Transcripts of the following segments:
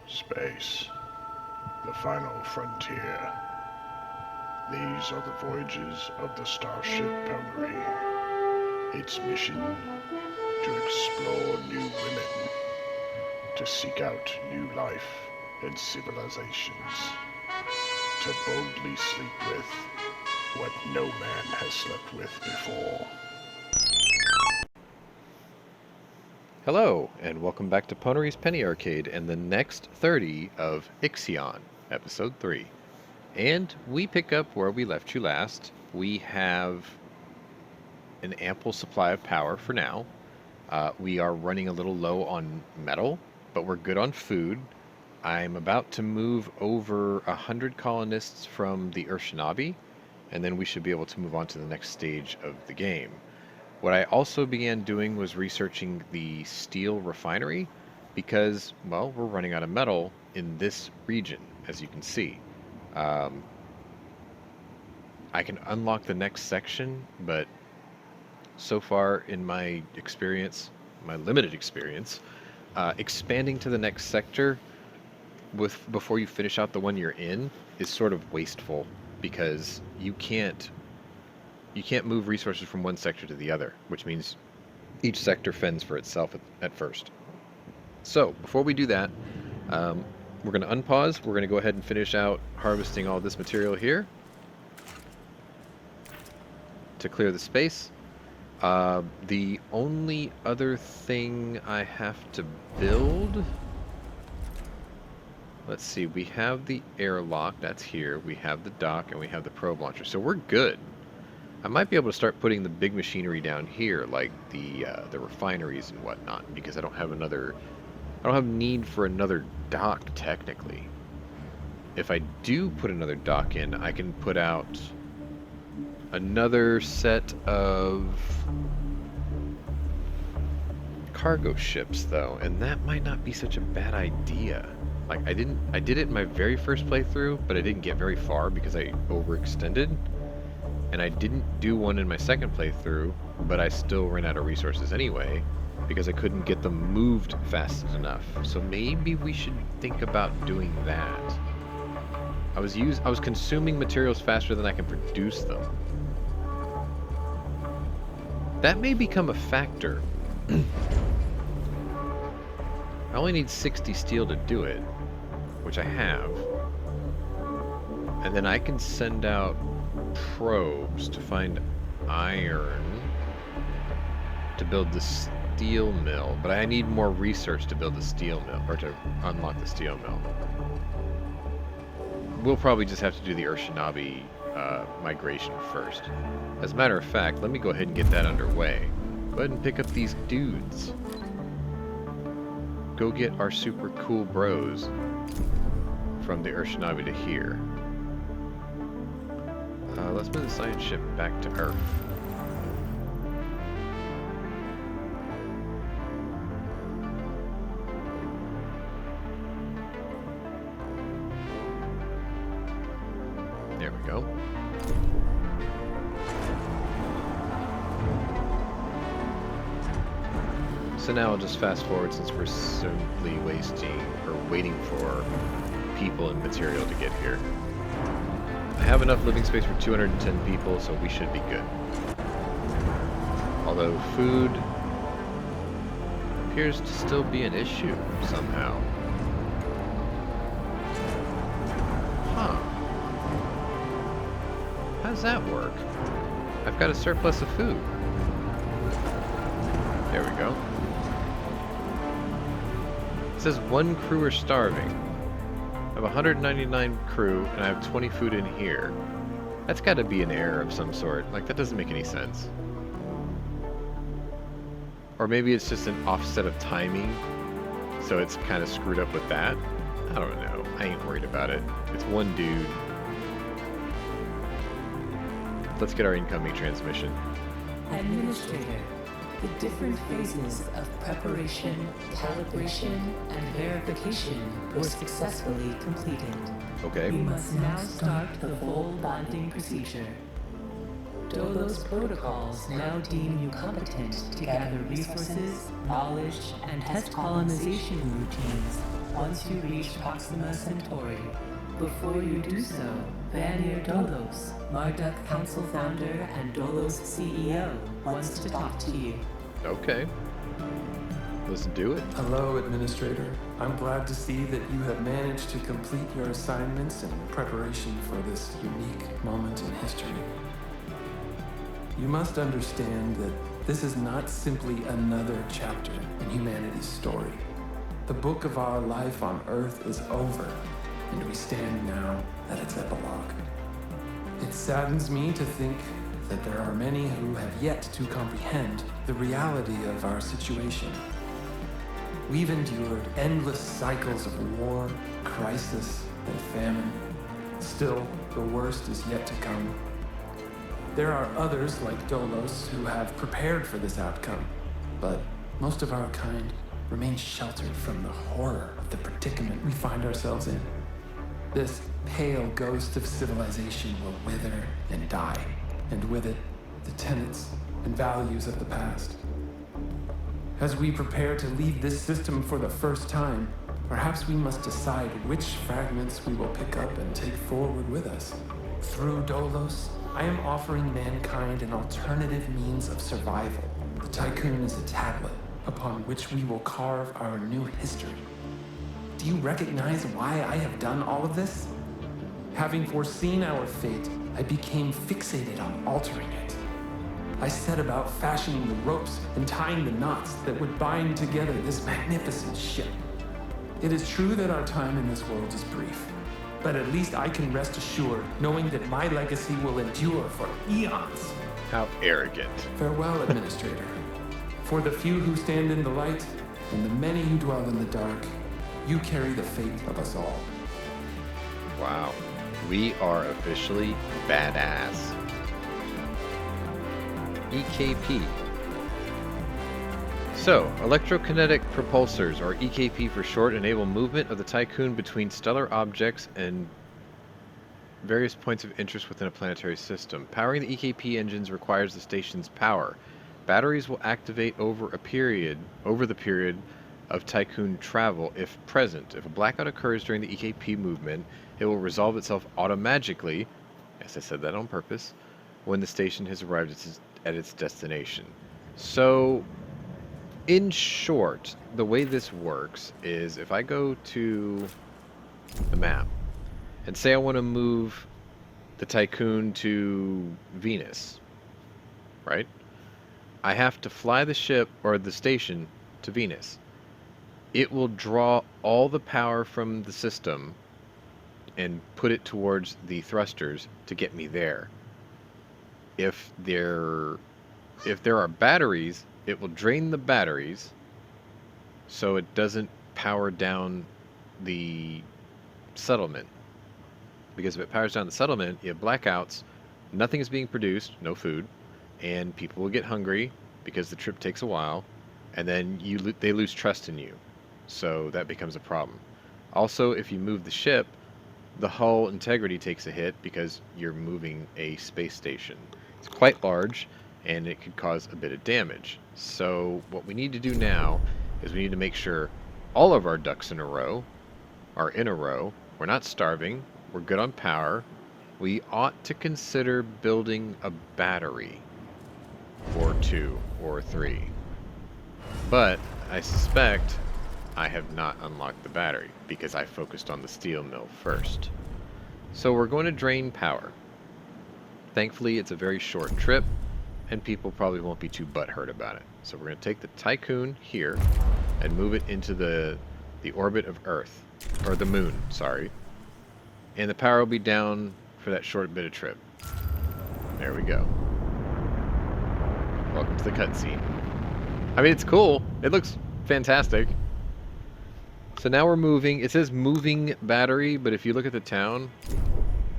Space, the final frontier. These are the voyages of the starship Pwnery. Its mission, to explore new women, to seek out new life and civilizations, to boldly sleep with what no man has slept with before. Hello, and welcome back to Pwnery's Penny Arcade and the next 30 of Ixion, Episode 3. And we pick up where we left you last. We have an ample supply of power for now. We are running a little low on metal, but we're good on food. I'm about to move over 100 colonists from the Urshinabi, and then we should be able to move on to the next stage of the game. What I also began doing was researching the steel refinery because, well, we're running out of metal in this region, as you can see. I can unlock the next section, but so far in my experience, my limited experience, expanding to the next sector before you finish out the one you're in is sort of wasteful because you can't move resources from one sector to the other, which means each sector fends for itself at first. So, before we do that, we're going to unpause. We're going to go ahead and finish out harvesting all this material here to clear the space. The only other thing I have to build... Let's see, we have the airlock, that's here. We have the dock, and we have the probe launcher. So we're good. I might be able to start putting the big machinery down here, like the refineries and whatnot, because I don't have need for another dock, technically. If I do put another dock in, I can put out another set of cargo ships, though, and that might not be such a bad idea. Like, I did it in my very first playthrough, but I didn't get very far because I overextended. And I didn't do one in my second playthrough, but I still ran out of resources anyway, because I couldn't get them moved fast enough. So maybe we should think about doing that. I was consuming materials faster than I can produce them. That may become a factor. I only need 60 steel to do it, which I have. And then I can send out probes to find iron to build the steel mill, but I need more research to build the steel mill, or to unlock the steel mill. We'll probably just have to do the Urshinabi migration first. As a matter of fact, let me go ahead and get that underway. Go ahead and pick up these dudes. Go get our super cool bros from the Urshinabi to here. Let's move the science ship back to Earth. There we go. So now I'll just fast forward since we're simply waiting for people and material to get here. I have enough living space for 210 people, so we should be good. Although food appears to still be an issue somehow. Huh. How does that work? I've got a surplus of food. There we go. It says one crew are starving. I have 199 crew, and I have 20 food in here. That's got to be an error of some sort. Like, that doesn't make any sense. Or maybe it's just an offset of timing, so it's kind of screwed up with that. I don't know. I ain't worried about it. It's one dude. Let's get our incoming transmission. Administrator, the different phases of preparation, calibration, and verification were successfully completed. Okay. We must now start the full landing procedure. Dolos protocols now deem you competent to gather resources, knowledge, and test colonization routines once you reach Proxima Centauri. Before you do so, Vanir Dolos, Marduk Council founder and Dolos CEO, wants to talk to you. Okay. Let's do it. Hello, Administrator. I'm glad to see that you have managed to complete your assignments in preparation for this unique moment in history. You must understand that this is not simply another chapter in humanity's story. The book of our life on Earth is over, and we stand now at its epilogue. It saddens me to think that there are many who have yet to comprehend the reality of our situation. We've endured endless cycles of war, crisis, and famine. Still, the worst is yet to come. There are others like Dolos who have prepared for this outcome, but most of our kind remain sheltered from the horror of the predicament we find ourselves in. This pale ghost of civilization will wither and die, and with it, the tenets and values of the past. As we prepare to leave this system for the first time, perhaps we must decide which fragments we will pick up and take forward with us. Through Dolos, I am offering mankind an alternative means of survival. The Tye-Coon is a tablet upon which we will carve our new history. Do you recognize why I have done all of this? Having foreseen our fate, I became fixated on altering it. I set about fashioning the ropes and tying the knots that would bind together this magnificent ship. It is true that our time in this world is brief, but at least I can rest assured knowing that my legacy will endure for eons. How arrogant. Farewell, Administrator. For the few who stand in the light and the many who dwell in the dark, you carry the fate of us all. Wow. We are officially badass. EKP. So, electrokinetic propulsors, or EKP for short, enable movement of the Tye-Coon between stellar objects and various points of interest within a planetary system. Powering the EKP engines requires the station's power. Batteries will activate over the period of Tye-Coon travel if present. If a blackout occurs during the EKP movement, it will resolve itself automatically, yes, I said that on purpose, when the station has arrived at its destination. So, in short, the way this works is if I go to the map and say I want to move the Tye-Coon to Venus, right? I have to fly the ship or the station to Venus. It will draw all the power from the system and put it towards the thrusters to get me there. If there are batteries, it will drain the batteries so it doesn't power down the settlement. Because if it powers down the settlement, you have blackouts, nothing is being produced, no food, and people will get hungry because the trip takes a while, and then they lose trust in you. So that becomes a problem. Also, if you move the ship, the hull integrity takes a hit because you're moving a space station. It's quite large, and it could cause a bit of damage. So what we need to do now is we need to make sure all of our ducks in a row are in a row. We're not starving. We're good on power. We ought to consider building a battery or 2 or 3. But I suspect I have not unlocked the battery because I focused on the steel mill first. So we're going to drain power. Thankfully, it's a very short trip, and people probably won't be too butthurt about it. So we're going to take the Tye-Coon here and move it into the orbit of Earth, or the moon, sorry. And the power will be down for that short bit of trip. There we go. Welcome to the cutscene. I mean, it's cool. It looks fantastic. So now we're moving. It says moving battery, but if you look at the town,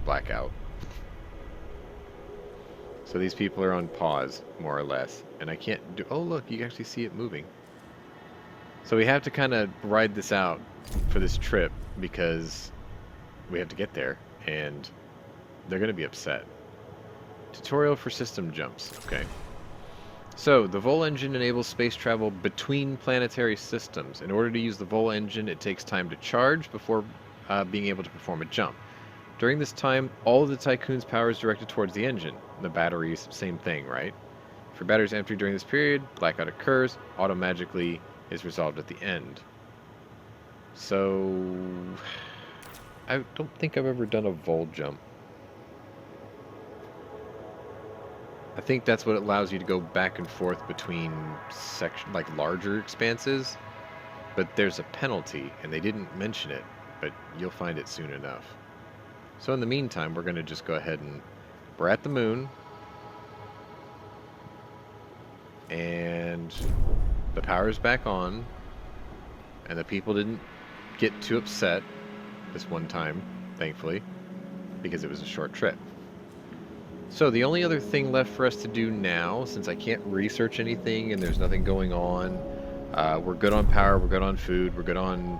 blackout. So these people are on pause, more or less. And I can't do... Oh, look, you can actually see it moving. So we have to kind of ride this out for this trip because we have to get there. And they're going to be upset. Tutorial for system jumps. Okay. So, the Vol engine enables space travel between planetary systems. In order to use the Vol engine, it takes time to charge before being able to perform a jump. During this time, all of the Tye-Coon's power is directed towards the engine. The batteries, same thing, right? If your battery is empty during this period, blackout occurs, auto-magically is resolved at the end. So, I don't think I've ever done a Vol jump. I think that's what allows you to go back and forth between larger expanses, but there's a penalty, and they didn't mention it, but you'll find it soon enough. So in the meantime, we're going to just go ahead and we're at the moon, and the power's back on, and the people didn't get too upset this one time, thankfully, because it was a short trip. So the only other thing left for us to do now, since I can't research anything and there's nothing going on, we're good on power, we're good on food, we're good on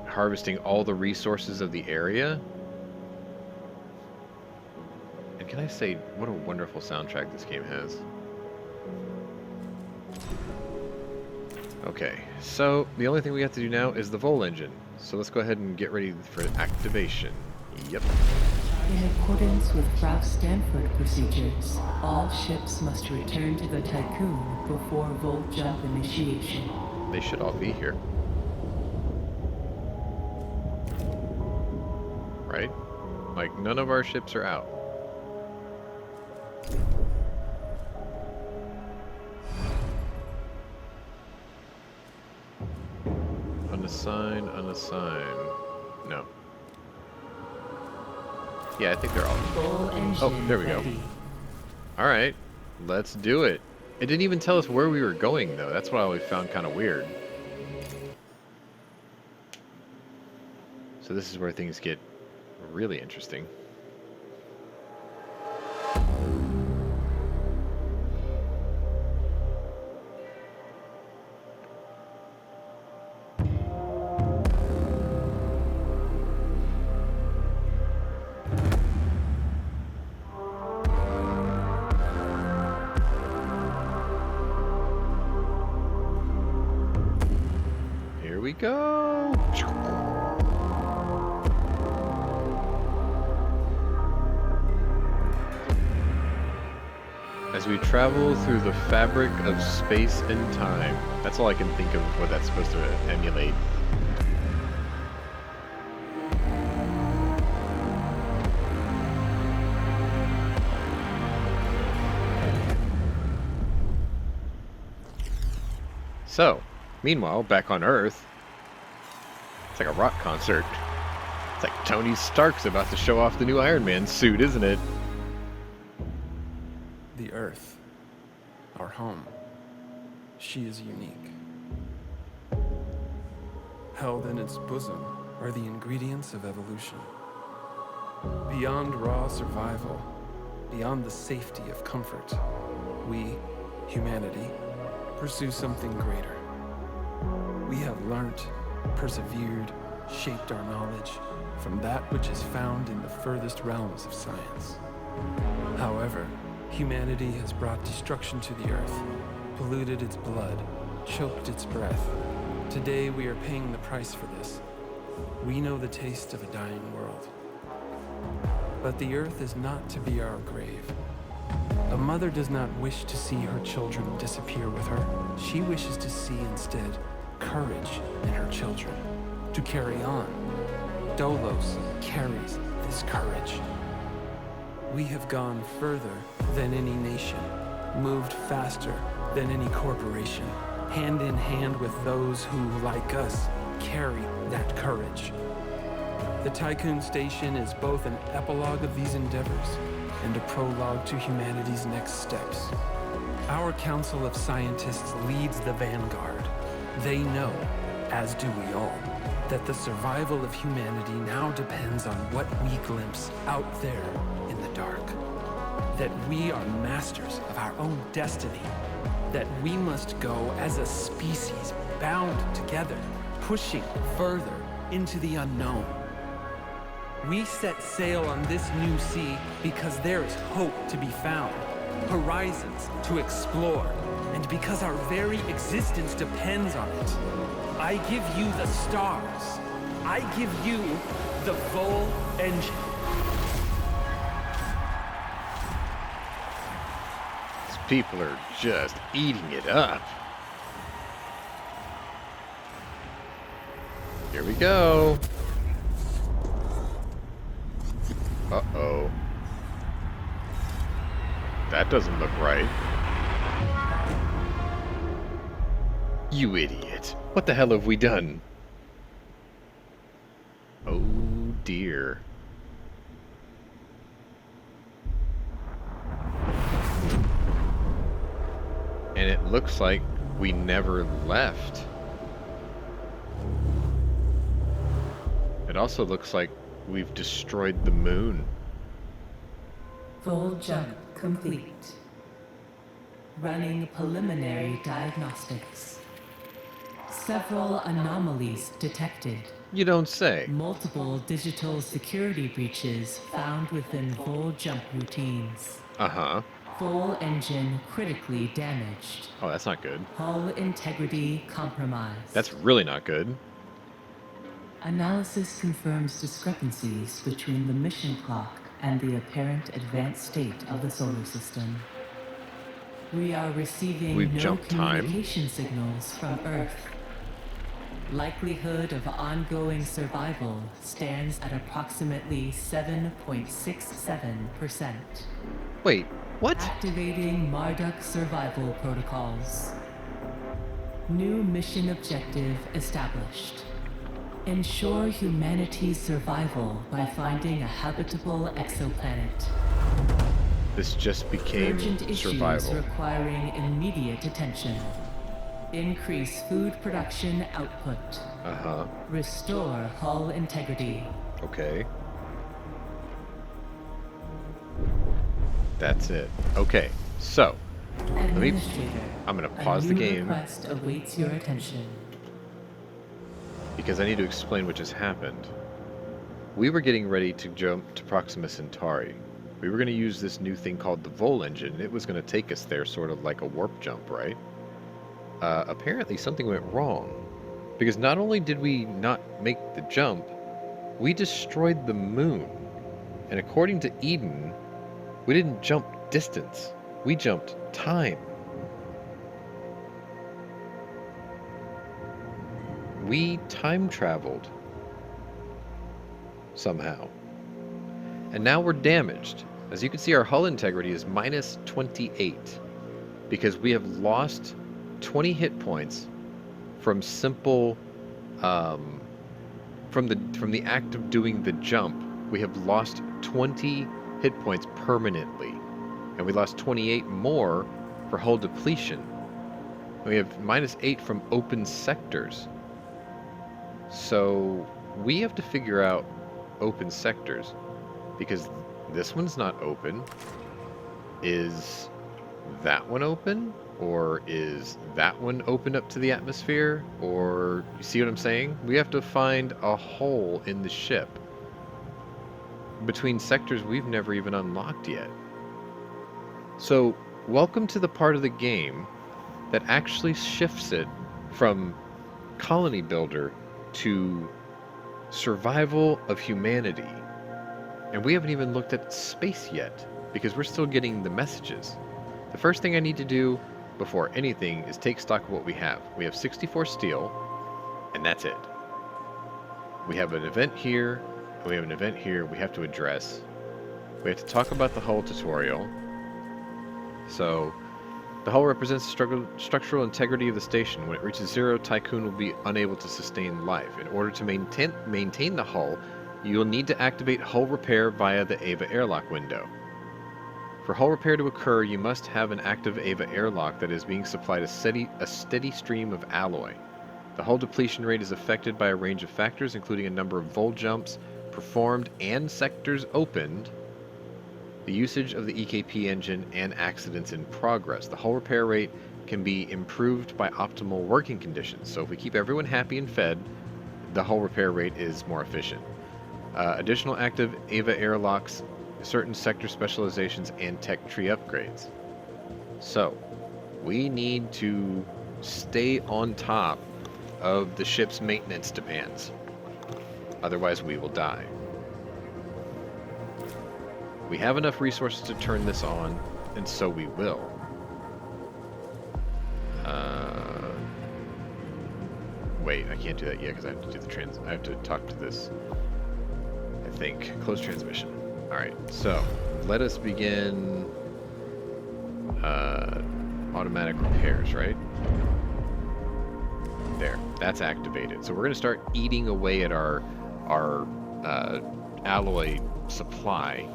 harvesting all the resources of the area. And can I say, what a wonderful soundtrack this game has. Okay, so the only thing we have to do now is the Vol engine. So let's go ahead and get ready for activation. Yep. In accordance with Ralph Stanford procedures, all ships must return to the Tye-Coon before Volt jump initiation. They should all be here. Right? Like, none of our ships are out. Unassign, unassign. No. Yeah, I think they're all... Oh, there we go. Alright, let's do it. It didn't even tell us where we were going, though. That's what I always found kind of weird. So this is where things get really interesting. We go. As we travel through the fabric of space and time. That's all I can think of what that's supposed to emulate. So, meanwhile, back on Earth, it's like a rock concert. It's like Tony Stark's about to show off the new Iron Man suit, isn't it? The Earth, our home, she is unique. Held in its bosom are the ingredients of evolution. Beyond raw survival, beyond the safety of comfort, we, humanity, pursue something greater. We have learnt, persevered, shaped our knowledge from that which is found in the furthest realms of science. However, humanity has brought destruction to the earth, polluted its blood, choked its breath. Today we are paying the price for this. We know the taste of a dying world. But the earth is not to be our grave. A mother does not wish to see her children disappear with her. She wishes to see instead courage in her children, to carry on. Dolos carries this courage. We have gone further than any nation, moved faster than any corporation, hand in hand with those who, like us, carry that courage. The Tye-Coon Station is both an epilogue of these endeavors and a prologue to humanity's next steps. Our Council of Scientists leads the vanguard. They know, as do we all, that the survival of humanity now depends on what we glimpse out there in the dark. That we are masters of our own destiny. That we must go as a species bound together, pushing further into the unknown. We set sail on this new sea because there is hope to be found, horizons to explore, and because our very existence depends on it. I give you the stars. I give you the Vol engine. These people are just eating it up. Here we go. Uh-oh. That doesn't look right. You idiot. What the hell have we done? Oh dear. And it looks like we never left. It also looks like we've destroyed the moon. Full jump complete. Running preliminary diagnostics. Several anomalies detected. You don't say. Multiple digital security breaches found within full jump routines. Uh-huh. Full engine critically damaged. Oh, that's not good. Hull integrity compromised. That's really not good. Analysis confirms discrepancies between the mission clock and the apparent advanced state of the solar system. We are receiving We've no jumped time. communication signals from Earth. Likelihood of ongoing survival stands at approximately 7.67%. Wait, what? Activating Marduk survival protocols. New mission objective established. Ensure humanity's survival by finding a habitable exoplanet. This just became Urgent issues survival. requiring immediate attention. Increase food production output. Uh-huh. Restore hull integrity. Okay. That's it. Okay, so Administrator, I'm gonna pause the game request awaits your attention. because I need to explain what just happened. We were getting ready to jump to Proxima Centauri. We were going to use this new thing called the Vol engine. It was going to take us there sort of like a warp jump, right? Apparently something went wrong. Because not only did we not make the jump, we destroyed the moon. And according to Eden, we didn't jump distance. We jumped time. We time traveled. Somehow. And now we're damaged. As you can see, our hull integrity is minus 28 because we have lost 20 hit points from simple, from the act of doing the jump. We have lost 20 hit points permanently, and we lost 28 more for hull depletion. And we have minus 8 from open sectors. So we have to figure out open sectors because this one's not open. Is that one open? Or is that one open up to the atmosphere? Or, you see what I'm saying? We have to find a hole in the ship between sectors we've never even unlocked yet. So, welcome to the part of the game that actually shifts it from colony builder to survival of humanity. And we haven't even looked at space yet, because we're still getting the messages. The first thing I need to do before anything is take stock of what we have. We have 64 steel, and that's it. We have an event here, and we have an event here we have to address. We have to talk about the hull tutorial. So, the hull represents the structural integrity of the station. When it reaches 0, Tye-Coon will be unable to sustain life. In order to maintain the hull, you will need to activate hull repair via the Ava airlock window. For hull repair to occur, you must have an active Ava airlock that is being supplied a steady stream of alloy. The hull depletion rate is affected by a range of factors, including a number of vol jumps performed and sectors opened, the usage of the EKP engine, and accidents in progress. The hull repair rate can be improved by optimal working conditions. So if we keep everyone happy and fed, the hull repair rate is more efficient. Additional active Ava airlocks, certain sector specializations, and tech tree upgrades. So, we need to stay on top of the ship's maintenance demands. Otherwise, we will die. We have enough resources to turn this on, and so we will. Wait, I can't do that yet because I have to do the I have to talk to this. I think close transmission. All right, so let us begin automatic repairs. Right there, that's activated. So we're going to start eating away at our alloy supply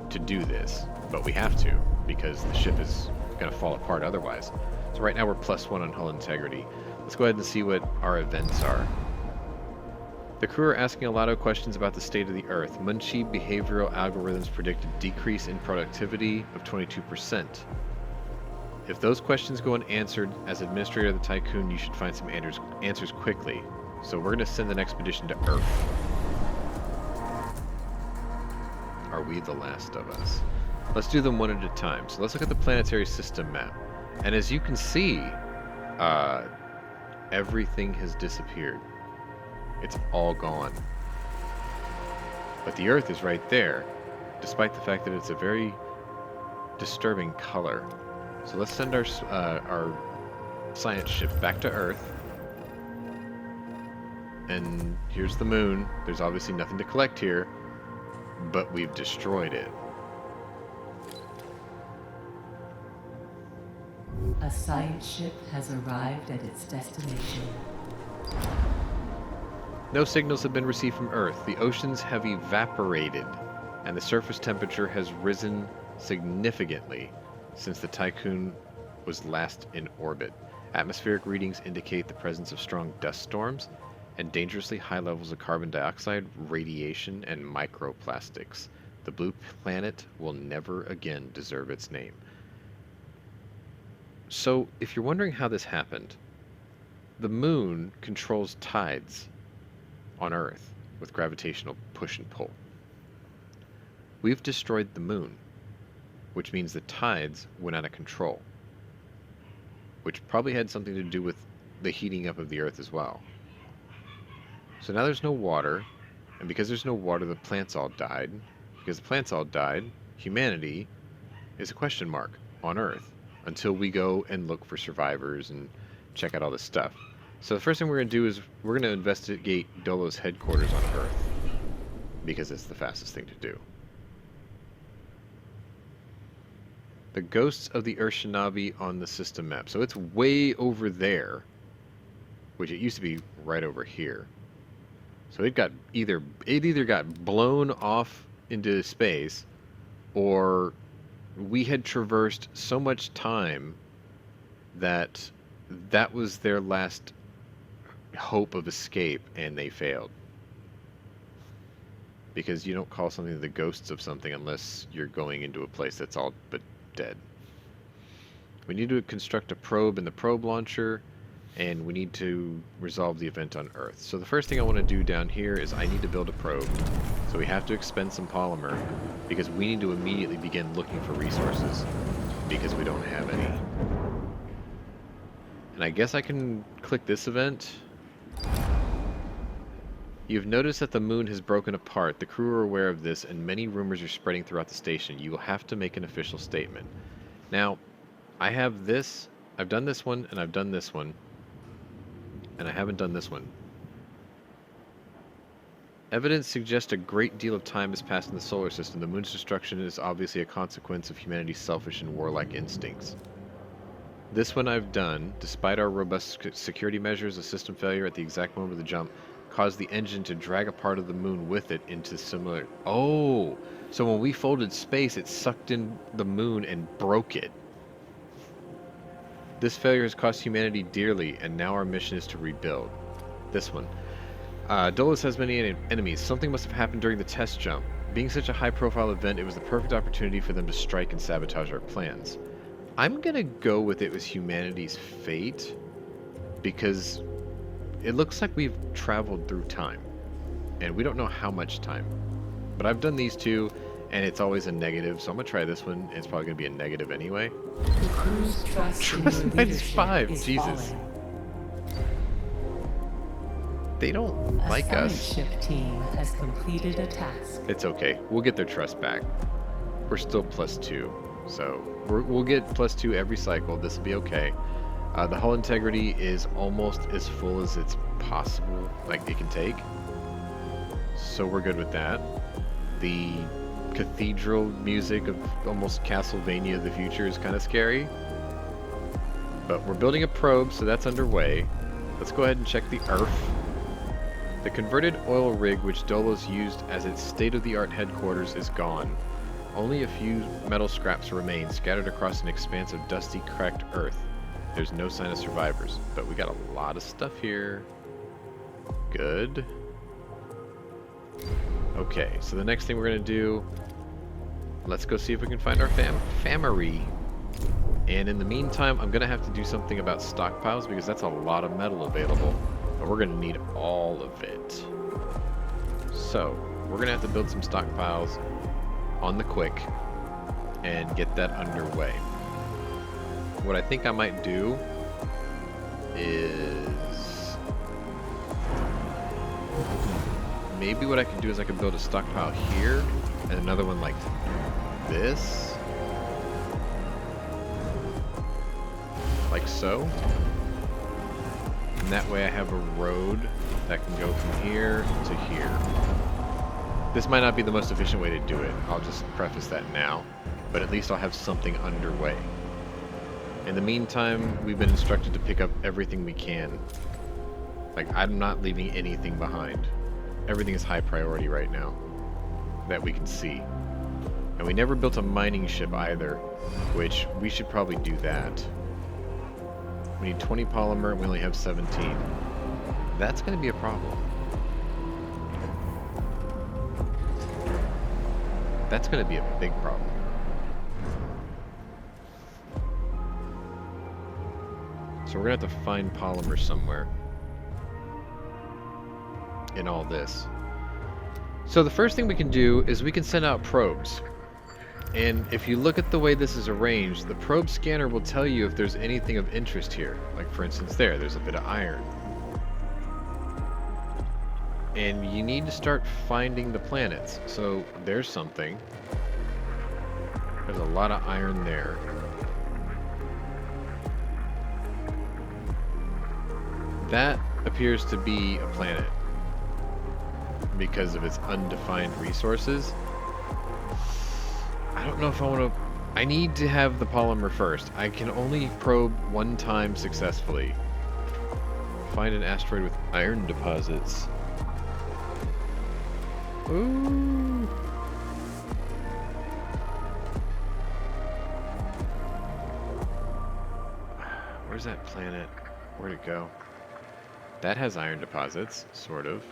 to do this, but we have to because the ship is going to fall apart otherwise. So right now we're +1 on hull integrity. Let's go ahead and see what our events are. The crew are asking a lot of questions about the state of the Earth. Munchie behavioral algorithms predict a decrease in productivity of 22%. If those questions go unanswered, as administrator of the Tye-Coon, you should find some answers quickly. So we're going to send an expedition to Earth. Are we the last of us? Let's do them one at a time. So let's look at the planetary system map. And as you can see, everything has disappeared. It's all gone. But the Earth is right there, despite the fact that it's a very disturbing color. So let's send our science ship back to Earth. And here's the moon. There's obviously nothing to collect here, but we've destroyed it. A science ship has arrived at its destination. No signals have been received from Earth. The oceans have evaporated, and the surface temperature has risen significantly since the Tye-Coon was last in orbit. Atmospheric readings indicate the presence of strong dust storms and dangerously high levels of carbon dioxide, radiation, and microplastics. The blue planet will never again deserve its name. So, if you're wondering how this happened, the moon controls tides on Earth with gravitational push and pull. We've destroyed the moon, which means the tides went out of control, which probably had something to do with the heating up of the Earth as well. So now there's no water, and because there's no water, the plants all died. Because the plants all died, humanity is a question mark on Earth until we go and look for survivors and check out all this stuff. So the first thing we're going to do is we're going to investigate Dolo's headquarters on Earth, because it's the fastest thing to do. The ghosts of the Urshanabi on the system map. So it's way over there, which it used to be right over here. So it either got blown off into space, or we had traversed so much time that was their last hope of escape, and they failed. Because you don't call something the ghosts of something unless you're going into a place that's all but dead. We need to construct a probe in the probe launcher, and we need to resolve the event on Earth. So the first thing I want to do down here is I need to build a probe. So we have to expend some polymer, because we need to immediately begin looking for resources, because we don't have any. And I guess I can click this event. You've noticed that the moon has broken apart. The crew are aware of this, and many rumors are spreading throughout the station. You will have to make an official statement. Now, I have this. I've done this one, and I've done this one. And I haven't done this one. Evidence suggests a great deal of time has passed in the solar system. The moon's destruction is obviously a consequence of humanity's selfish and warlike instincts. This one I've done. Despite our robust security measures, a system failure at the exact moment of the jump caused the engine to drag a part of the moon with it into similar... Oh! So when we folded space, it sucked in the moon and broke it. This failure has cost humanity dearly, and now our mission is to rebuild. This one. Dolus has many enemies. Something must have happened during the test jump. Being such a high-profile event, it was the perfect opportunity for them to strike and sabotage our plans. I'm gonna go with it was humanity's fate, because it looks like we've traveled through time. and we don't know how much time. But I've done these two, and it's always a negative, so I'm going to try this one. It's probably going to be a negative anyway. The crew's trust in your Trust minus leadership 5, is Jesus. falling. They don't A like science us. ship team has completed a task. It's okay. We'll get their trust back. We're still +2, so we'll get +2 every cycle. This will be okay. The hull integrity is almost as full as it's possible, like it can take. So we're good with that. The cathedral music of almost Castlevania of the future is kind of scary. But we're building a probe, so that's underway. Let's go ahead and check the Earth. The converted oil rig which Dolos used as its state-of-the-art headquarters is gone. Only a few metal scraps remain, scattered across an expanse of dusty, cracked earth. There's no sign of survivors, but we got a lot of stuff here. Good. Okay, so the next thing we're going to do, let's go see if we can find our Pwnery. And in the meantime, I'm going to have to do something about stockpiles because that's a lot of metal available. But we're going to need all of it. So, we're going to have to build some stockpiles on the quick and get that underway. What I think I might do is... maybe what I can do is I can build a stockpile here and another one like this. Like so. And that way I have a road that can go from here to here. This might not be the most efficient way to do it. I'll just preface that now. But at least I'll have something underway. In the meantime, we've been instructed to pick up everything we can. Like, I'm not leaving anything behind. Everything is high priority right now that we can see. And we never built a mining ship either, which we should probably do that. We need 20 polymer, and we only have 17. That's going to be a problem. That's going to be a big problem. So we're going to have to find polymer somewhere in all this. So the first thing we can do is we can send out probes. And if you look at the way this is arranged, the probe scanner will tell you if there's anything of interest here. Like for instance there's a bit of iron. And you need to start finding the planets. So there's something. There's a lot of iron there. That appears to be a planet because of its undefined resources. I don't know if I want to... I need to have the polymer first. I can only probe one time successfully. Find an asteroid with iron deposits. Ooh. Where's that planet? Where'd it go? That has iron deposits, sort of.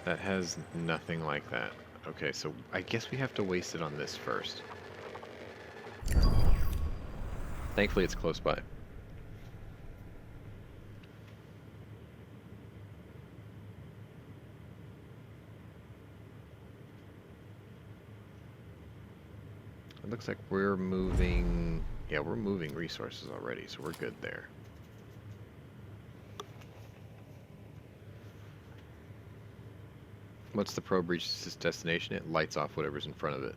That has nothing like that. Okay, so I guess we have to waste it on this first. Thankfully, it's close by. It looks like we're moving... yeah, we're moving resources already, so we're good there. Once the probe reaches its destination, it lights off whatever's in front of it.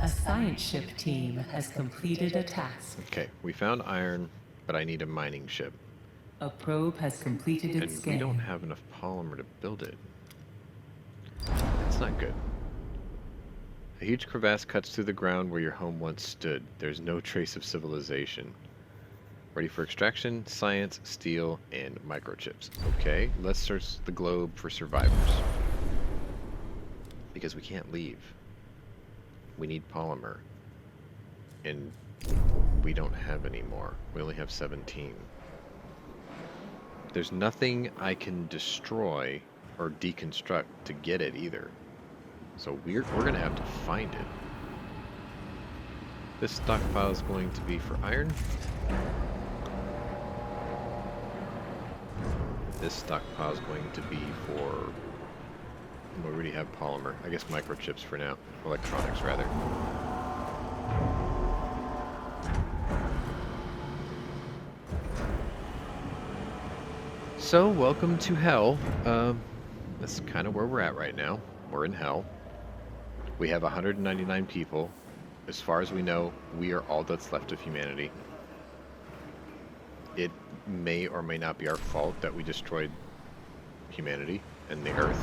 A science ship team has completed a task. Okay, we found iron, but I need a mining ship. A probe has completed its And scan. we don't have enough polymer to build it. That's not good. A huge crevasse cuts through the ground where your home once stood. There's no trace of civilization. Ready for extraction, science, steel, and microchips. Okay, let's search the globe for survivors. Because we can't leave. We need polymer. And we don't have any more. We only have 17. There's nothing I can destroy or deconstruct to get it either. So we're gonna have to find it. This stockpile is going to be for iron. This stockpile is going to be for... We already have polymer. I guess microchips for now. Electronics, rather. So, welcome to hell. That's kind of where we're at right now. We're in hell. We have 199 people. As far as we know, we are all that's left of humanity. It may or may not be our fault that we destroyed humanity and the Earth.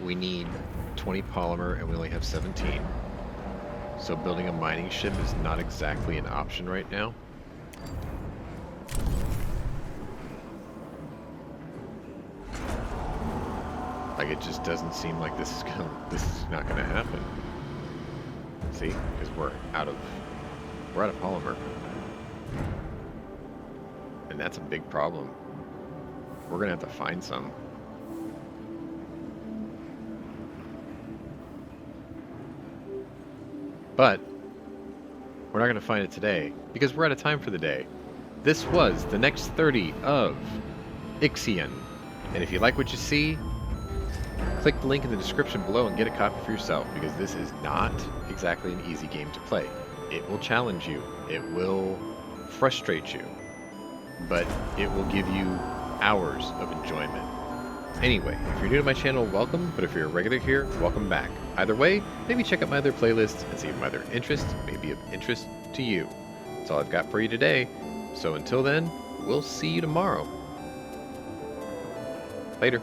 We need 20 polymer and we only have 17. So building a mining ship is not exactly an option right now. Like, it just doesn't seem like this is not gonna happen. See? Because we're out of polymer. And that's a big problem. We're gonna have to find some. But we're not gonna find it today because we're out of time for the day. This was the next 30 of Ixion. And if you like what you see, click the link in the description below and get a copy for yourself, because this is not exactly an easy game to play. It will challenge you, it will frustrate you, but it will give you hours of enjoyment. Anyway, if you're new to my channel, welcome, but if you're a regular here, welcome back. Either way, maybe check out my other playlists and see if my other interests may be of interest to you. That's all I've got for you today, so until then, we'll see you tomorrow. Later.